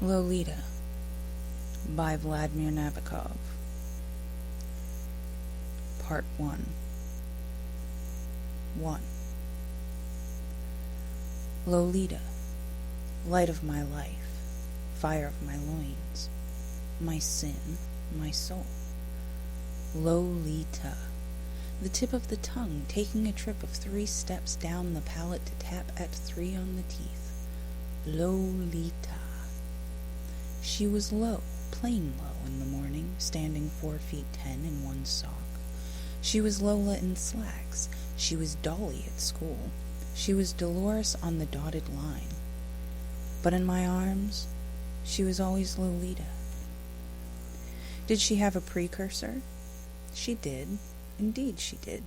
Lolita by Vladimir Nabakov. Part 1. 1. Lolita, light of my life, fire of my loins, my sin, my soul. Lolita, the tip of the tongue taking a trip of 3 steps down the palate to tap at 3 on the teeth. Lolita. She was low, plain low in the morning, standing 4 feet 10 in one sock. She was Lola in slacks. She was Dolly at school. She was Dolores on the dotted line. But in my arms, she was always Lolita. Did she have a precursor? She did. Indeed she did.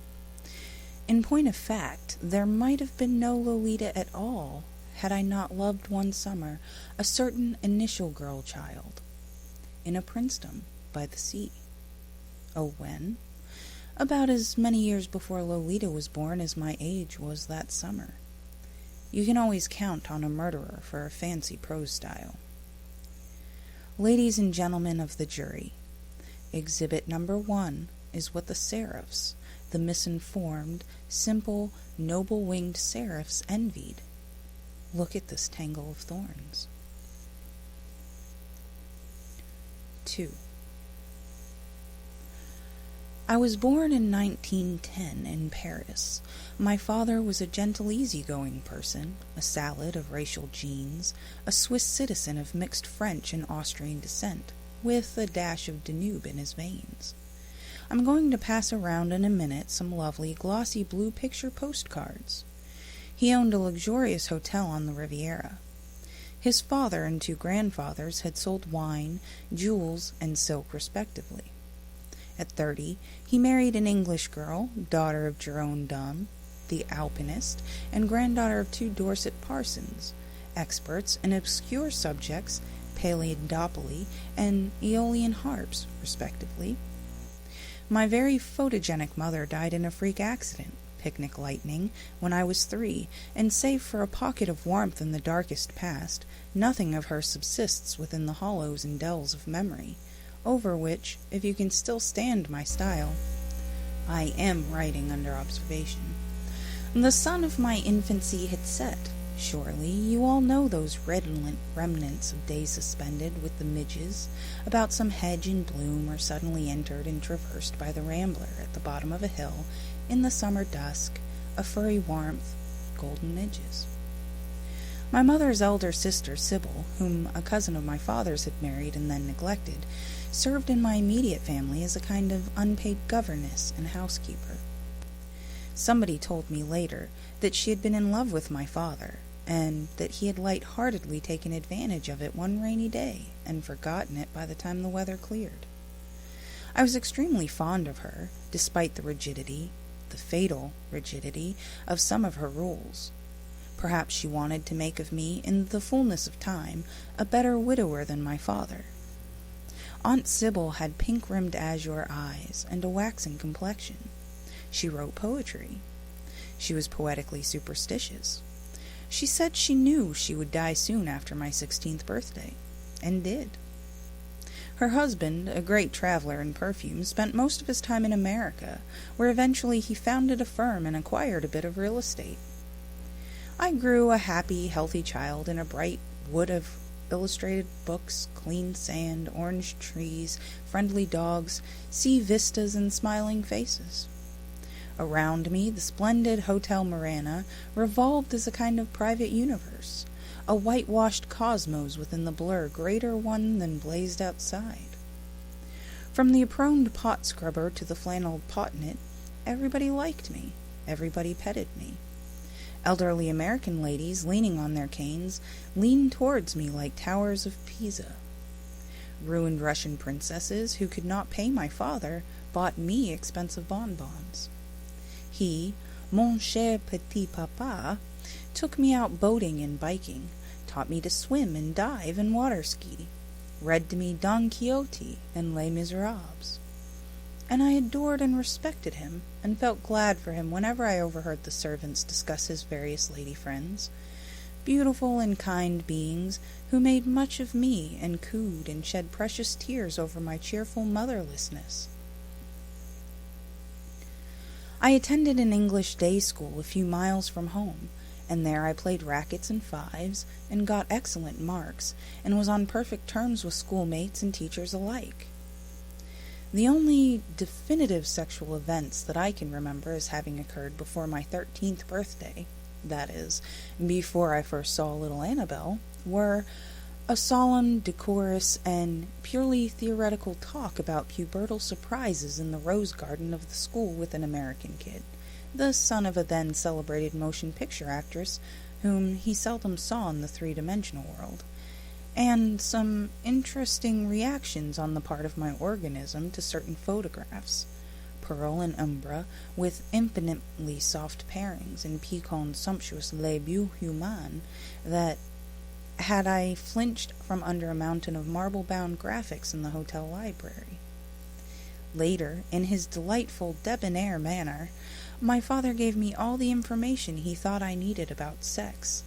In point of fact, there might have been no Lolita at all had I not loved one summer a certain initial girl child in a princedom by the sea. Oh, when? About as many years before Lolita was born as my age was that summer. You can always count on a murderer for a fancy prose style. Ladies and gentlemen of the jury, exhibit number 1 is what the seraphs, the misinformed, simple, noble-winged seraphs envied. Look at this tangle of thorns. 2. I was born in 1910 in Paris. My father was a gentle, easygoing person, a salad of racial genes, a Swiss citizen of mixed French and Austrian descent, with a dash of Danube in his veins. I'm going to pass around in a minute some lovely, glossy blue picture postcards. He owned a luxurious hotel on the Riviera. His father and 2 grandfathers had sold wine, jewels, and silk respectively. At 30, he married an English girl, daughter of Jerome Dunn, the alpinist, and granddaughter of 2 Dorset parsons, experts in obscure subjects, paleontology and Aeolian harps, respectively. My very photogenic mother died in a freak accident, picnic lightning, when I was 3, and save for a pocket of warmth in the darkest past, nothing of her subsists within the hollows and dells of memory, over which, if you can still stand my style, I am writing under observation. The sun of my infancy had set. Surely you all know those redolent remnants of days suspended with the midges about some hedge in bloom or suddenly entered and traversed by the rambler at the bottom of a hill in the summer dusk, a furry warmth, golden midges. My mother's elder sister, Sybil, whom a cousin of my father's had married and then neglected, served in my immediate family as a kind of unpaid governess and housekeeper. Somebody told me later that she had been in love with my father, and that he had light-heartedly taken advantage of it one rainy day and forgotten it by the time the weather cleared. I was extremely fond of her, despite the rigidity, the fatal rigidity, of some of her rules. Perhaps she wanted to make of me, in the fullness of time, a better widower than my father. Aunt Sybil had pink-rimmed azure eyes and a waxen complexion. She wrote poetry. She was poetically superstitious. She said she knew she would die soon after my 16th birthday, and did. Her husband, a great traveler in perfume, spent most of his time in America, where eventually he founded a firm and acquired a bit of real estate. I grew a happy, healthy child in a bright wood of illustrated books, clean sand, orange trees, friendly dogs, sea vistas, and smiling faces. Around me, the splendid Hotel Marana revolved as a kind of private universe, a whitewashed cosmos within the blur greater one than blazed outside. From the aproned pot scrubber to the flannel potnet, everybody liked me, everybody petted me. Elderly American ladies, leaning on their canes, leaned towards me like towers of Pisa. Ruined Russian princesses, who could not pay my father, bought me expensive bonbons. He, mon cher petit papa, took me out boating and biking, taught me to swim and dive and water ski, read to me Don Quixote and Les Miserables. And I adored and respected him, and felt glad for him whenever I overheard the servants discuss his various lady friends. beautiful and kind beings who made much of me and cooed and shed precious tears over my cheerful motherlessness. I attended an English day school a few miles from home, and there I played rackets and fives, and got excellent marks, and was on perfect terms with schoolmates and teachers alike. The only definitive sexual events that I can remember as having occurred before my 13th birthday, that is, before I first saw little Annabel, were a solemn, decorous, and purely theoretical talk about pubertal surprises in the rose garden of the school with an American kid, the son of a then celebrated motion picture actress whom he seldom saw in the three-dimensional world, and some interesting reactions on the part of my organism to certain photographs, pearl and umbra, with infinitely soft pairings and piquant sumptuous labiaux humains that, had I flinched from under a mountain of marble-bound graphics in the hotel library. Later, in his delightful debonair manner, my father gave me all the information he thought I needed about sex.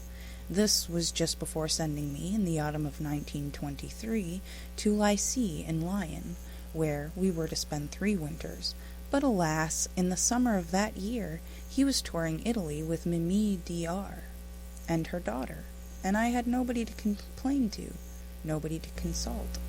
This was just before sending me, in the autumn of 1923, to Lycée in Lyon, where we were to spend 3 winters. But alas, in the summer of that year, he was touring Italy with Mimi Diar and her daughter, and I had nobody to complain to, nobody to consult.